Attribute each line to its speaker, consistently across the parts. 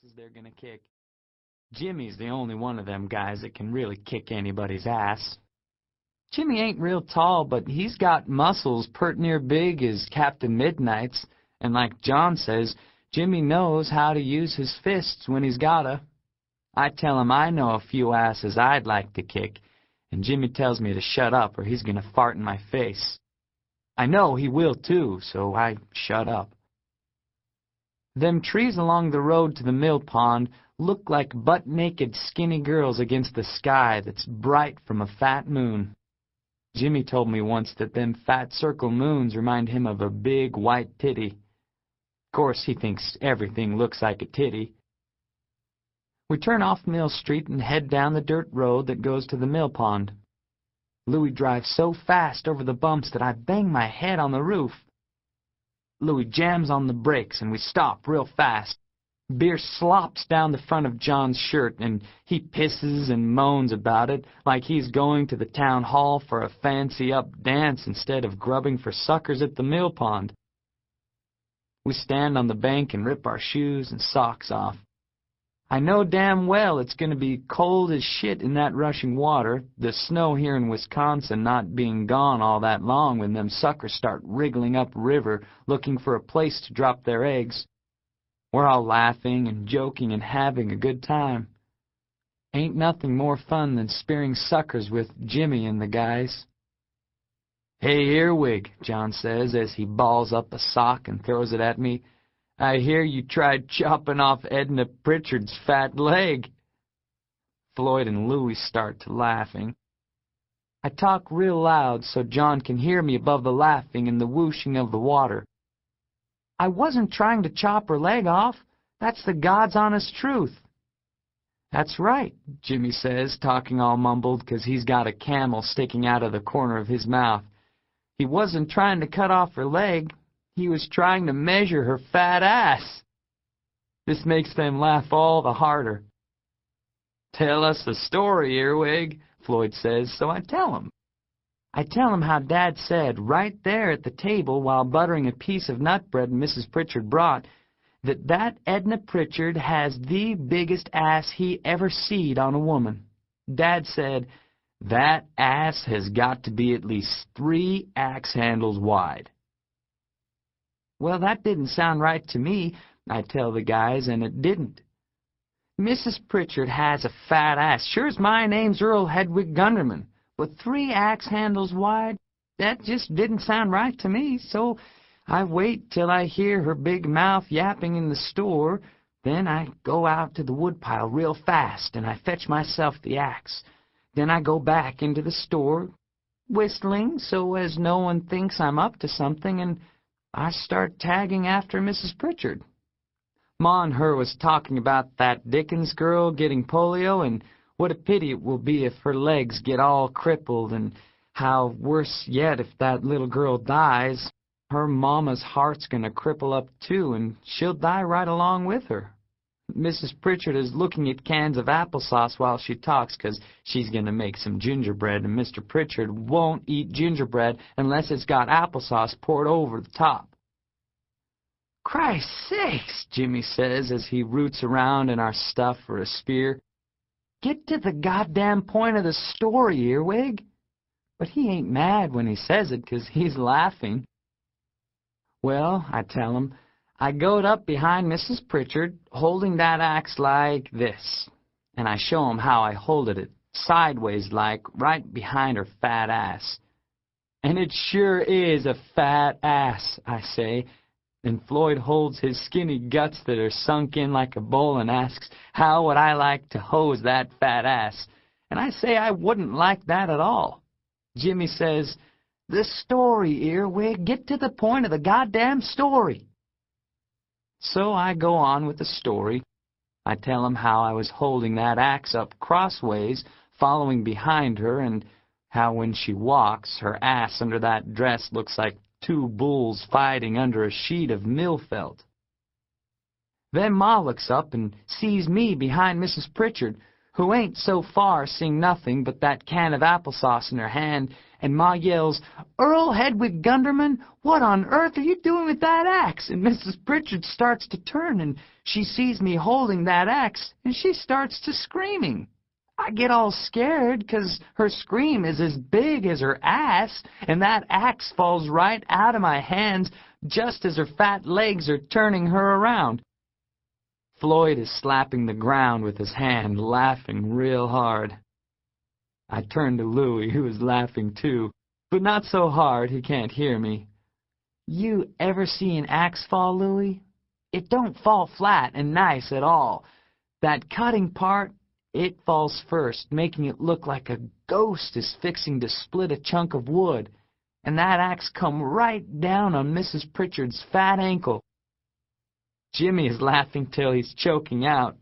Speaker 1: asses they're gonna kick. Jimmy's the only one of them guys that can really kick anybody's ass. Jimmy ain't real tall, but he's got muscles pert near big as Captain Midnight's, and like John says, Jimmy knows how to use his fists when he's gotta. I tell him I know a few asses I'd like to kick, and Jimmy tells me to shut up or he's gonna fart in my face. I know he will too, so I shut up. Them trees along the road to the mill pond look like butt-naked skinny girls against the sky that's bright from a fat moon. Jimmy told me once that them fat circle moons remind him of a big white titty. Of course, he thinks everything looks like a titty. We turn off Mill Street and head down the dirt road that goes to the mill pond. Louis drives so fast over the bumps that I bang my head on the roof. Louis jams on the brakes and we stop real fast. Beer slops down the front of John's shirt, and he pisses and moans about it like he's going to the town hall for a fancy-up dance instead of grubbing for suckers at the mill pond. We stand on the bank and rip our shoes and socks off. I know damn well it's going to be cold as shit in that rushing water, the snow here in Wisconsin not being gone all that long when them suckers start wriggling up river looking for a place to drop their eggs. We're all laughing and joking and having a good time. Ain't nothing more fun than spearing suckers with Jimmy and the guys. "Hey, Earwig," John says as he balls up a sock and throws it at me. "I hear you tried chopping off Edna Pritchard's fat leg." Floyd and Louis start to laughing. I talk real loud so John can hear me above the laughing and the whooshing of the water. "I wasn't trying to chop her leg off. That's the God's honest truth." "That's right," Jimmy says, talking all mumbled 'cause he's got a camel sticking out of the corner of his mouth. "He wasn't trying to cut off her leg. He was trying to measure her fat ass." This makes them laugh all the harder. "Tell us the story, Earwig," Floyd says, so I tell him. I tell him how Dad said, right there at the table while buttering a piece of nut bread Mrs. Pritchard brought, that Edna Pritchard has the biggest ass he ever seed on a woman. Dad said, "That ass has got to be at least 3 axe handles wide." Well, that didn't sound right to me, I tell the guys, and it didn't. Mrs. Pritchard has a fat ass. Sure as my name's Earl Hedwig Gunderman. But 3 axe handles wide, that just didn't sound right to me, so I wait till I hear her big mouth yapping in the store. Then I go out to the woodpile real fast, and I fetch myself the axe. Then I go back into the store, whistling so as no one thinks I'm up to something, and I start tagging after Mrs. Pritchard. Ma and her was talking about that Dickens girl getting polio, and what a pity it will be if her legs get all crippled, and how, worse yet, if that little girl dies, her mama's heart's gonna cripple up too, and she'll die right along with her. Mrs. Pritchard is looking at cans of applesauce while she talks, 'cause she's gonna make some gingerbread, and Mr. Pritchard won't eat gingerbread unless it's got applesauce poured over the top. "Christ sakes," Jimmy says as he roots around in our stuff for a spear. "Get to the goddamn point of the story, Earwig." But he ain't mad when he says it, 'cause he's laughing. "Well," I tell him, "I goed up behind Mrs. Pritchard, holding that axe like this." And I show him how I holded it, sideways like, right behind her fat ass. "And it sure is a fat ass," I say. And Floyd holds his skinny guts that are sunk in like a bowl and asks how would I like to hose that fat ass. And I say I wouldn't like that at all. Jimmy says, "The story, Earwig. Get to the point of the goddamn story." So I go on with the story. I tell him how I was holding that axe up crossways, following behind her, and how when she walks, her ass under that dress looks like 2 bulls fighting under a sheet of mill felt. Then Ma looks up and sees me behind Mrs. Pritchard, who ain't so far seeing nothing but that can of applesauce in her hand and Ma yells, "Earl Hedwig Gunderman, what on earth are you doing with that axe?" And Mrs. Pritchard starts to turn, and she sees me holding that axe, and she starts to screaming. I get all scared 'cause her scream is as big as her ass, and that axe falls right out of my hands just as her fat legs are turning her around. Floyd is slapping the ground with his hand, laughing real hard. I turn to Louie, who is laughing too, but not so hard he can't hear me. "You ever see an axe fall, Louie? It don't fall flat and nice at all. That cutting part, it falls first, making it look like a ghost is fixing to split a chunk of wood, and that axe come right down on Mrs. Pritchard's fat ankle. Jimmy is laughing till he's choking out.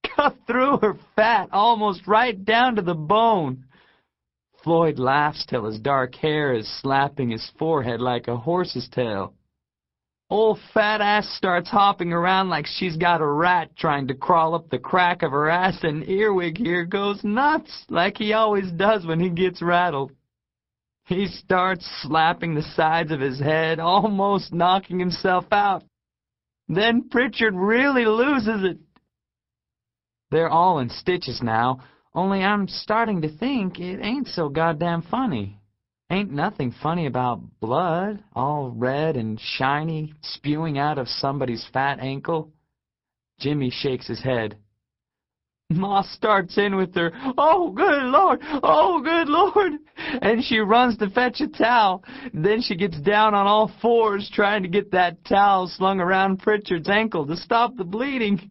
Speaker 1: Cut through her fat, almost right down to the bone. Floyd laughs till his dark hair is slapping his forehead like a horse's tail. Old fat ass starts hopping around like she's got a rat trying to crawl up the crack of her ass, and Earwig here goes nuts like he always does when he gets rattled. He starts slapping the sides of his head, almost knocking himself out. Then Pritchard really loses it. They're all in stitches now, only I'm starting to think it ain't so goddamn funny. Ain't nothing funny about blood, all red and shiny, spewing out of somebody's fat ankle. Jimmy shakes his head. Ma starts in with her, "Oh, good Lord! Oh, good Lord!" and she runs to fetch a towel. Then she gets down on all fours trying to get that towel slung around Pritchard's ankle to stop the bleeding.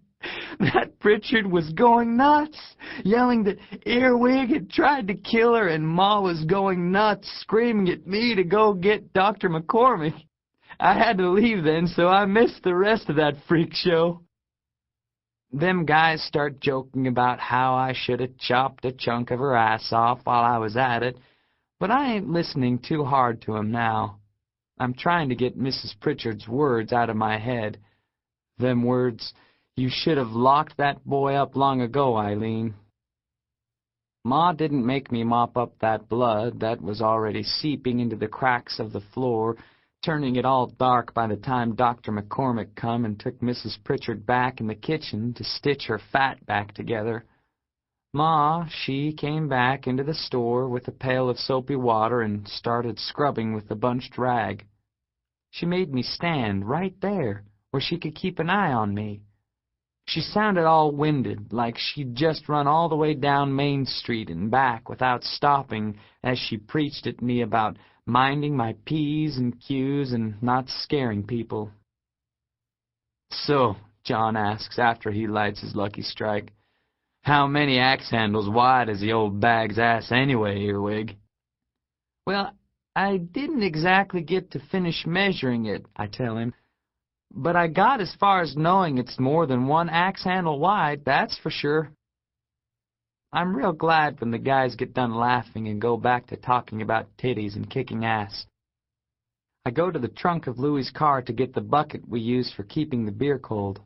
Speaker 1: That Pritchard was going nuts, yelling that Earwig had tried to kill her, and Ma was going nuts, screaming at me to go get Dr. McCormick. I had to leave then, so I missed the rest of that freak show. Them guys start joking about how I should have chopped a chunk of her ass off while I was at it, but I ain't listening too hard to 'em now. I'm trying to get Mrs. Pritchard's words out of my head. Them words, "You should have locked that boy up long ago, Eileen." Ma didn't make me mop up that blood that was already seeping into the cracks of the floor, turning it all dark by the time Dr. McCormick come and took Mrs. Pritchard back in the kitchen to stitch her fat back together. Ma, she came back into the store with a pail of soapy water and started scrubbing with the bunched rag. She made me stand right there where she could keep an eye on me. She sounded all winded, like she'd just run all the way down Main Street and back without stopping as she preached at me about minding my P's and Q's and not scaring people. "So," John asks after he lights his lucky strike, "how many axe handles wide is the old bag's ass anyway, Earwig?" "Well, I didn't exactly get to finish measuring it," I tell him, "but I got as far as knowing it's more than one axe handle wide, that's for sure." I'm real glad when the guys get done laughing and go back to talking about titties and kicking ass. I go to the trunk of Louie's car to get the bucket we use for keeping the beer cold.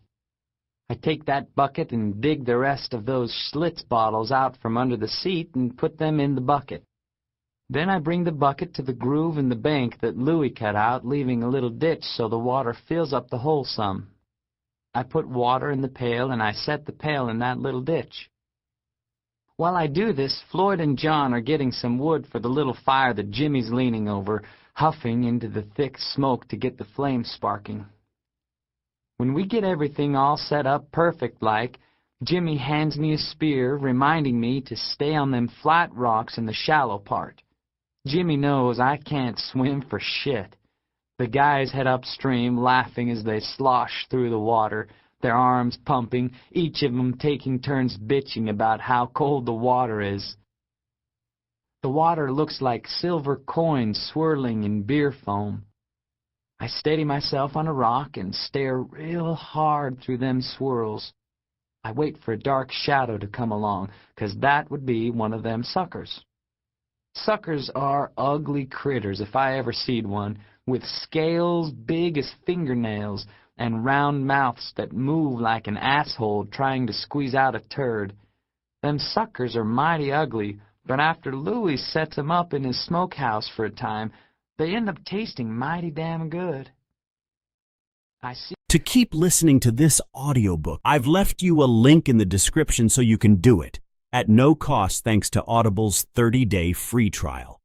Speaker 1: I take that bucket and dig the rest of those Schlitz bottles out from under the seat and put them in the bucket. Then I bring the bucket to the groove in the bank that Louie cut out, leaving a little ditch so the water fills up the hole some. I put water in the pail and I set the pail in that little ditch. While I do this, Floyd and John are getting some wood for the little fire that Jimmy's leaning over, huffing into the thick smoke to get the flame sparking. When we get everything all set up perfect-like, Jimmy hands me a spear, reminding me to stay on them flat rocks in the shallow part. Jimmy knows I can't swim for shit. The guys head upstream, laughing as they slosh through the water, their arms pumping, each of them taking turns bitching about how cold the water is. The water looks like silver coins swirling in beer foam. I steady myself on a rock and stare real hard through them swirls. I wait for a dark shadow to come along, 'cause that would be one of them suckers. Suckers are ugly critters if I ever seed one, with scales big as fingernails and round mouths that move like an asshole trying to squeeze out a turd. Them suckers are mighty ugly, But after Louis sets 'em up in his smokehouse for a time, they end up tasting mighty damn good. I see.
Speaker 2: To keep listening to this audiobook, I've left you a link in the description so you can do it at no cost thanks to Audible's 30-day free trial.